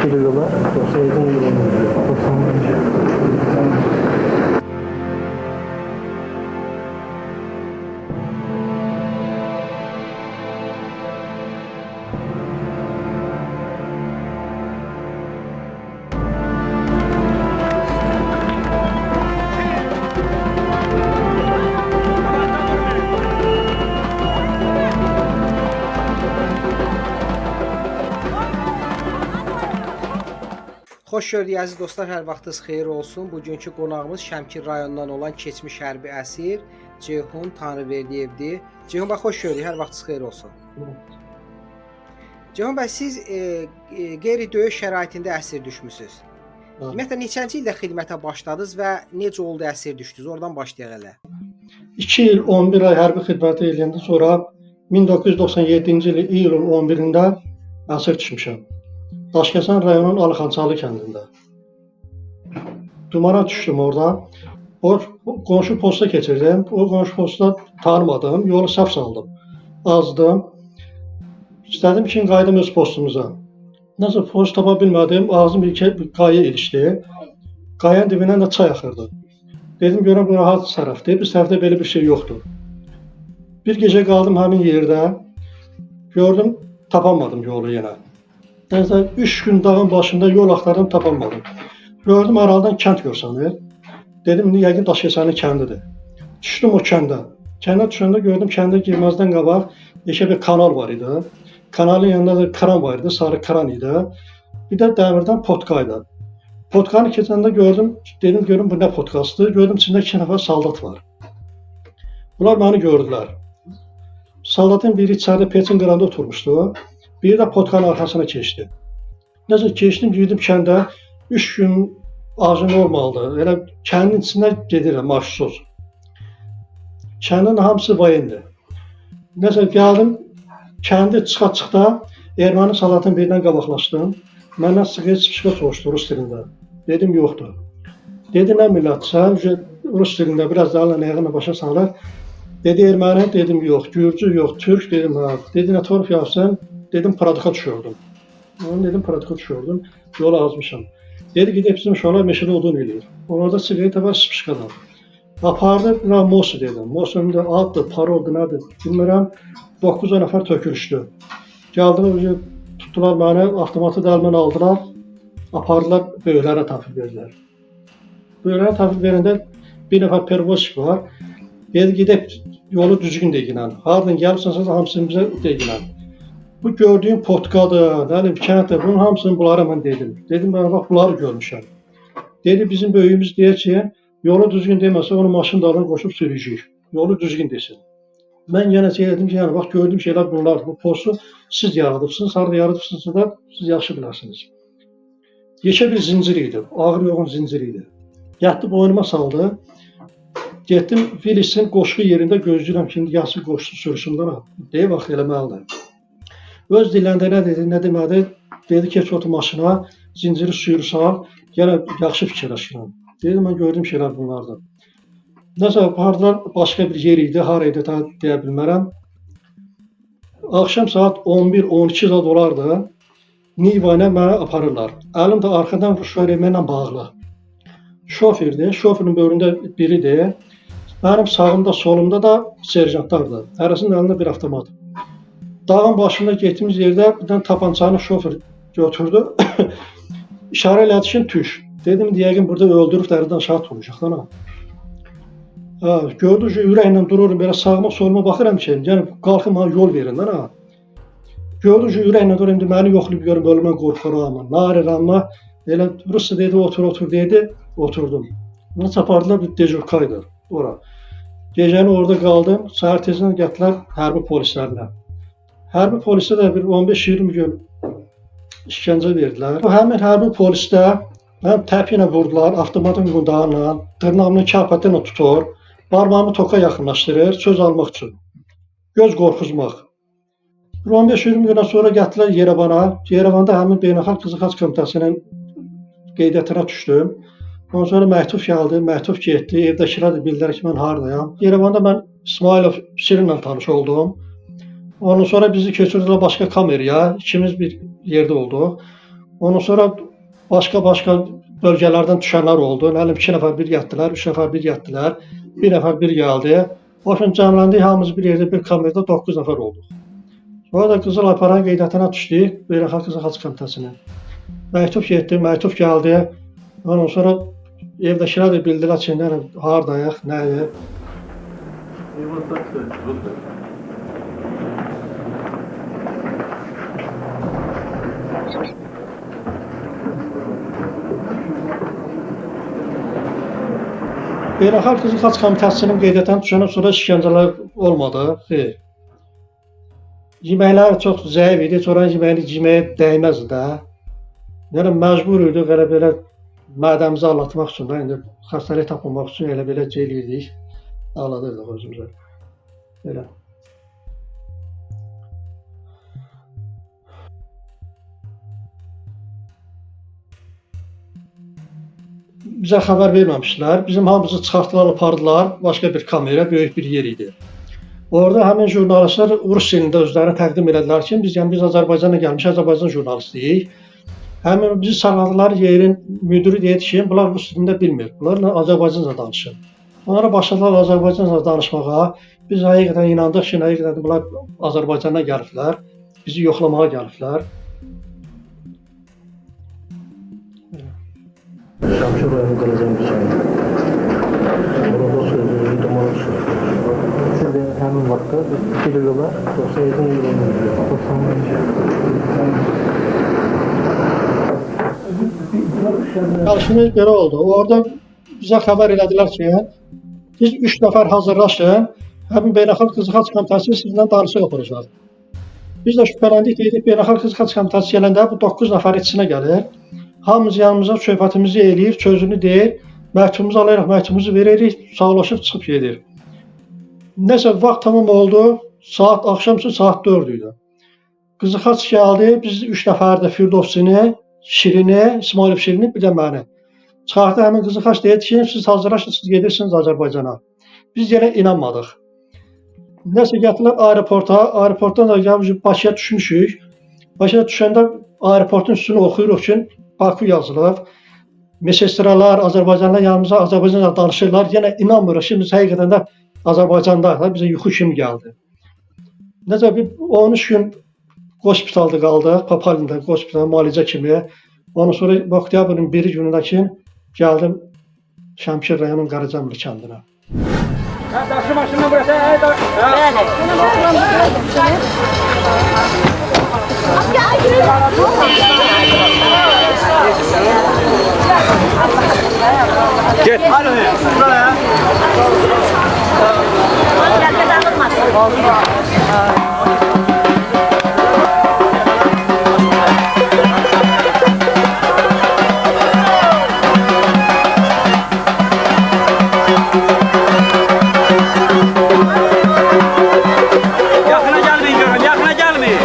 Neçə il olar? 97 il olmalı. Xoş gördük əziz dostlar, hər vaxtınız xeyir olsun. Bugünkü qonağımız Şəmkir rayonundan olan keçmiş hərbi əsir Ceyhun Tanrıverdiyevdir. Ceyhun bəy, xoş gördük, hər vaxtınız xeyir olsun. Ceyhun bəy, siz qeyri-döyüş şəraitində əsir düşmüsünüz. Ümumiyyətlə, neçənci ildə xidmətə başladınız və necə oldu əsir düşdünüz? Oradan başlayaq elə. 2 il 11 ay hərbi xidmətə eləyəndən sonra 1997-ci il iyulun 11-də əsir düşmüşəm. Daşkəsən rayonunun Alıxançalı kəndində. Dumana düşdüm orada. O qonşu posta keçirdim. O qonşu posta tanımadım. Yolu səhv saldım. Azdım. İstədim ki, qayıdım öz postumuza. Nəsə post tapa bilmədim. Ağzım bir qaya ilişdi. Qayanın dibindən də çay axırdı. Dedim, görəm bu rahat tərəfdir. Biz tərəfdə belə bir şey yoxdur. Bir gecə qaldım həmin yerdə. Gördüm, tapamadım yolu yenə. Nəsə 3 gün dağın başında yol axtardım, tapamadım. Gördüm, aralıdan kənd görsənir. Dedim, yəqin Daşkəsənin kəndidir. Düşdüm o kəndə. Kəndə düşəndə gördüm, kəndə girməzdən qabaq bir kanal var idi. Kanalın yanında da kran var idi, sarı kran idi. Bir də dəmirdən potka idi. Potkanı keçəndə gördüm, dedim, görüm bu nə potkasıdır. Gördüm, içində 2 nəfər saldat var. Bunlar məni gördülər. Saldatın biri içəridə peçin qıranda oturmuşdu. Biri də potkanın arxasına keçdi. Nəsə keçdim, girdim kəndə. 3 gün ağzı normaldır. Elə kəndin içində gedirəm, maşsuz. Kəndin hamısı vayindir. Nəsə gəldim, kəndi çıxa-çıxda erməni saldatın birindən qabaqlaşdım. Məndən sıxı-sıxı soruşdu rus dilində. Dedim, yoxdur. Dedi, nə millətsən? Rus dilində biraz da ayağına başa salır. Dedi, erməni? Dedim, yox. Gürcü, yox. Türk? Dedim, ha. Dedi, nə torf yapsan? Dedim, Pradıka düşürdüm. Dedim, Pradıka düşürdüm. Yola azmışam. Dedi, gidip bizim uşaqlar meşədə odun eləyir. Orada siqaret var, spişkadan. Apardı, Mosu dedim. Mosu'nun da addır, paroldur, nədir, bilmirəm. 9 nəfər tökülüşdü. Gəldilər, tutdular məni, avtomatı da əlimdən aldılar. Apardılar, böyüklərə təhvil verdilər. Böyüklərə təhvil verəndə bir nəfər pervozçik var. Dedi, gidip yolu düzgün deyilən. Hardan gəlirsən, hamısını bizə deyilən. Bu gördüyüm potkadır, kənddir, bunun hamısını bunlara mən dedim. Dedim, ben bak bunları görmüşəm. Dedi, bizim böyüyümüz deyir ki, yolu düzgün deməsə, onu maşın dalına qoşub sürücüyük. Yolu düzgün desin. Ben yenə dedim ki, yani bak gördüyüm şeyler bunlardır. Bu postu siz yaradıbsınız, harada yaradıbsınız da siz yaxşı bilərsiniz. Yeşə bir zincir idi, ağır yoğun zincir idi. Yatdı boynuma saldı. Getdim, Filisin qoşqu yerində gözləyirəm ki, yası qoşqu sürüsündən ha. Deyə bax, eləməlidir. Öz dilləndə nə dedi, nə demədi, dedi ki, otur maşına, zinciri suyursan, yenə yaxşı fikirləşirəm. Dedim, mən gördüyüm şeylər bunlardır. Nəsə, apardılar, başqa bir yer idi, haraydı da deyə bilmərəm. Axşam saat 11-12 saat olardı, Niva ilə mənə aparırlar. Əlim də arxadan şoferlə bağlı. Şoferdir, şoferin böyründə biridir. Mənim sağımda, solumda da serjantlardır. Hərəsinin əlində bir avtomat. Dağın başında getdiyimiz yerdə birdən tapançanı şofer götürdü. İşarə elədi ki, düş. Dedim, yəqin burada öldürüb dərdən aşağı tutacaqlar. Gördü ki, ürəklə dururum, belə sağıma soluma baxıram ki, yəni qalxım yol verin. Gördü ki, ürəklə dururum, məni yoxlayıb görüm, ölümdən qorxuram, narıram. Elə Rusya dedi, otur dedi, oturdum. Bunu çapardılar, bir dejurkaydı ora. Gecəni orada qaldım, səhər tezdən gətirlər hərbi polislərlə. Hərbi polisdə də bir 15-20 gün işgəncə verdilər. Bu həmin hərbi polisdə mənim təpi ilə vurdular, avtomatın qundağıyla, dırnağımın kəpətini tutur, barmağımı toka yaxınlaşdırır, söz almaq üçün, göz qorxuzmaq. 15-20 gündən sonra gətirlər Yerevana. Yerevanda həmin Beynəlxalq Qızılxaç Komitəsinin qeydiyyatına düşdüm. Ondan sonra məktub gəldi, məktub getdi, evdəkilər də bildilər ki, mən haradayam. Yerevanda mən İsmailov Şirinlə tanış oldum. Ondan sonra bizi keçirdilər başqa kameraya, ikimiz bir yerdə olduq. Ondan sonra başqa bölgələrdən düşənlər oldu. Nə bilim 2 nəfər bir yatdılar, 3 nəfər bir yatdılar, 1 nəfər bir gəldi. Başın cəmləndik, hamımız bir yerdə bir kamerada 9 nəfər olduq. Sonra da Qızıl Ayparan qeydiyyatına düşdük, Beynəlxalq Qızıl Xaç Komitəsinə. Məktub getdi, məktub gəldi. Ondan sonra evdəkilər də bildilər ki, hardayıq, nədir. Beynəlxalq Qızıl Xaç Komitəsinin qeydiyyatına düşəndən sonra işgəncələr olmadı. Xeyr. Yeməklər çox zəif idi, sonra yeməyini yeməyə dəyməzdi də. Yəni məcbur idik belə mədəmizi allatmaq üçün də, indi xəstəlik tapmamaq üçün belə eləyirdik. Ağladırdıq özümüzə. Belə. Bizə xəbər verməmişdilər. Bizim hamımızı çıxartdılar, apardılar. Başqa bir kamera, böyük bir yer idi. Orada həmin jurnalistlər rus dilində özlərini təqdim elədilər ki, biz Azərbaycana gəlmiş Azərbaycan jurnalistiyik. Həmin bizi çağırdılar yerin müdiri deyir ki, bunlar rus dilində bilmir. Bunlarla Azərbaycanca danışır. Onlara başladılar Azərbaycanca danışmağa. Biz həqiqətən inandıq ki, həqiqətən bunlar Azərbaycandan gəliblər. Bizi yoxlamağa gəliblər. Şəmkir rayonu Qaracan bir çayı. Orada sözü duman düşüyor. Siz de həmin vaxtda bir yola 97 Çalışmamız belə oldu. Orada bizə xəbər elədilər ki, biz 3 nəfər hazırlaşın, həmin Beynəlxalq Qızıl Xaç Komitəsi sizinlə danışıq aparacaq. Biz də şübhələndik, dedik Beynəlxalq Qızıl Xaç Komitəsi gələndə bu 9 nəfər içinə gəlir. Hamımız yanımıza söhbətimizi eləyir, sözünü deyir, məktubumuzu alaraq məktubumuzu veririk, sağlaşıb çıxıb gedir. Nəsə vaxt tamam oldu, axşamüstü saat 4 idi. Qızıl Xaç gəldi, biz 3 nəfər də Firdovsini, Şirini, İsmailov Şirini, bir də məni. Çıxartdı həmin Qızıl Xaç deyir ki, siz hazırlaşın, siz gedirsiniz Azərbaycana. Biz yenə inanmadıq. Nəsə gətirdilər aeroportdan da gəlmişik, Bakıya düşmüşük. Bakıya düşəndə aeroportun üstünü oxuyuruq ki, Baku yazılıb. Mesestralar, Azərbaycanlılar yanımıza Azərbaycanca danışırlar. Yenə inanmırıq ki, biz həqiqətən də Azərbaycandayıq, bizə yuxu kimi gəldi. Necə bir 13 gün hospitalda qaldıq, Papalində hospital müalicə kimi. Ondan sonra oktyabrın 1 günündəki gəldim Şəmkir rayonunun Qaracəmli kəndinə. Daşı maşından burası. Gel. Hadi buraya. Yakına gelmeyin diyorum, yakına gelmeyin.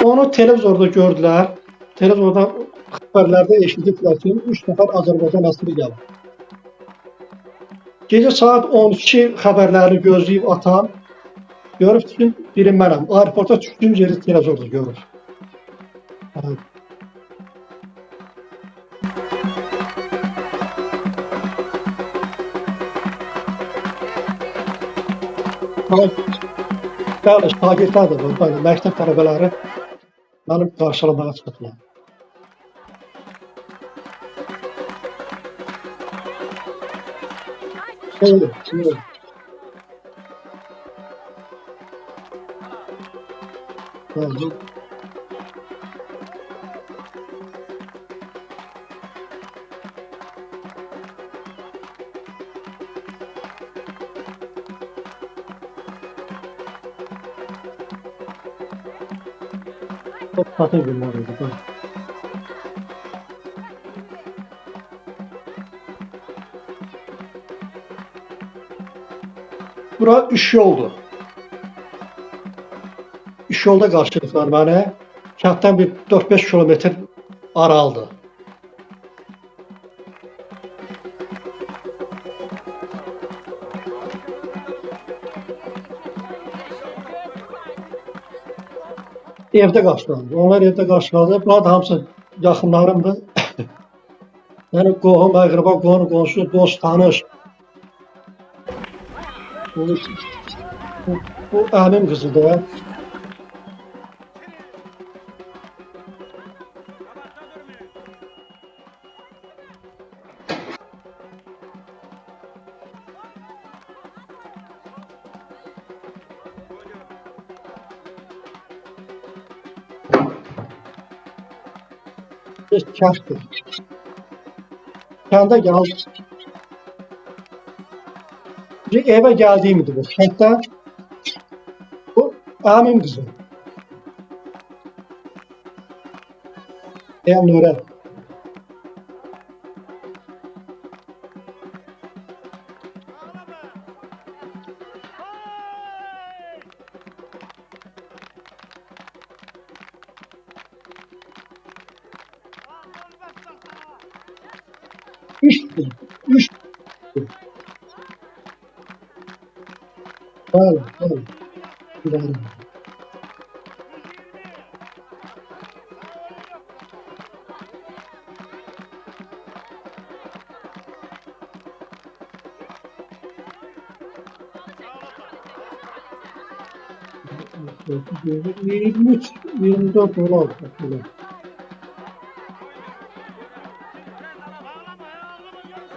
Onu televizorda gördülər. Televizorda xəbərlərdə eşitdilər ki, 3 nəfər Azərbaycan əsiri gəlib. Gecə saat 12 xəbərlərini gözləyib atam görüb ki, biri mənəm. Aeroporta düşdüyüm yeri televizorda görür. Bəli, şagirdlər də var, məktəb tələbələri mənim qarşılamağa çıxdılar. Xeyr. Bəli. Çok tatlı günler oldu. Bura 3 yoldur. iş yolda qarşıladılar məni. Kənddən bir 4-5 kilometr aralıdır. Evdə qarşıladı. Onlar evdə qarşıladı. Bunlar da hamısı yaxınlarımdır. Yəni qohum, əqrəba, qonşu, dost, tanış. Bu əmim qızıdır. Kənddir. Kəndə gəldim. Evə gəldiyim idi bu kənddən. Bu əmim qızı. Nurə. Üç. Bəli, bəli. Gülərim. %23, $24 aldı.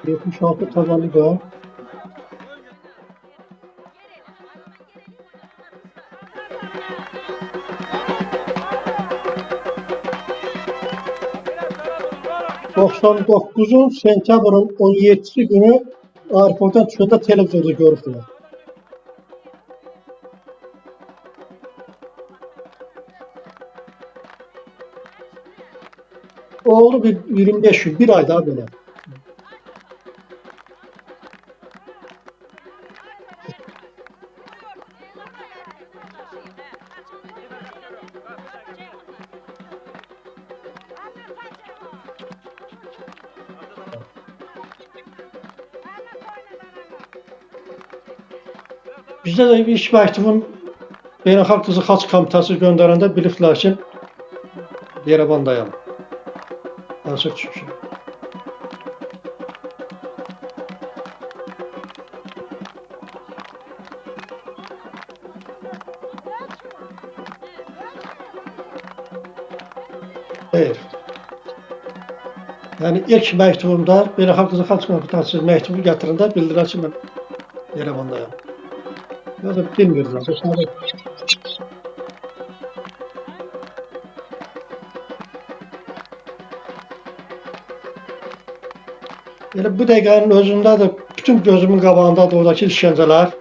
76 tabanı da. ...99'un sentyabrın 17'si günü Arif oradan düşəndə televizorda görürdülər. Oldu bir 25 gün, bir ay daha böyle. Bizdə də iş məktubun Beynəlxalq Qızıl Xaç Komitəsi göndərəndə bilibdilər ki, Yerevandayam. Açıq çıxmışım. Hayır. Yəni ilk məktubumda Beynəlxalq Qızıl Xaç Komitəsi məktubu gətirəndə bildirər ki, mən Yerevandayam. Ya da bilmirlər. Elə bu dəqiqənin özündə də bütün gözümün qabağındadır oradakı işgəncələr.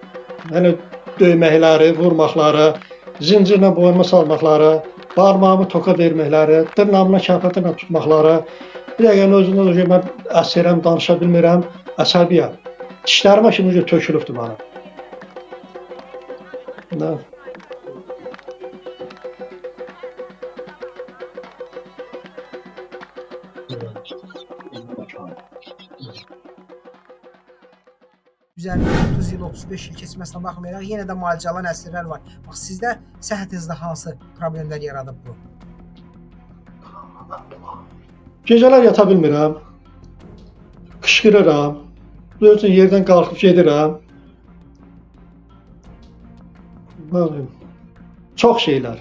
Yəni döyməkləri, vurmaqları, zincirlə boynuma salmaqları, barmağımı toka verməkləri, dırnağımla kərpətlə tutmaqları. Bu dəqiqənin özündə də mən əsirəm, danışa bilmirəm, əsəbiyəm. Dişlərimə kimi tökülübdür mənim. Ne? Üzərindən 30 il, 35 il keçməsinə baxmayaraq yenə də müalicə alan əsirlər var. Bax sizdə səhhətinizdə hansı problemlər yaradıb bu? Gecələr yata bilmirəm. Qışqırıram. Özüm yerdən qalxıb gedirəm. Çox şeylər.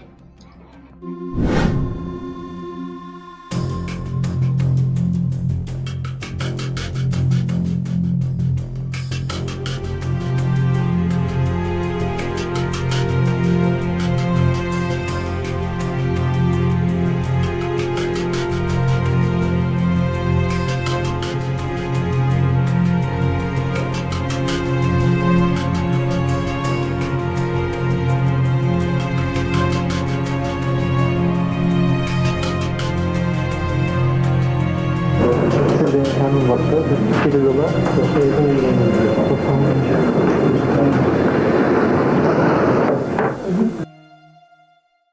Həmin vaxtda biz 2 yola evdən yürüyemiyoruz.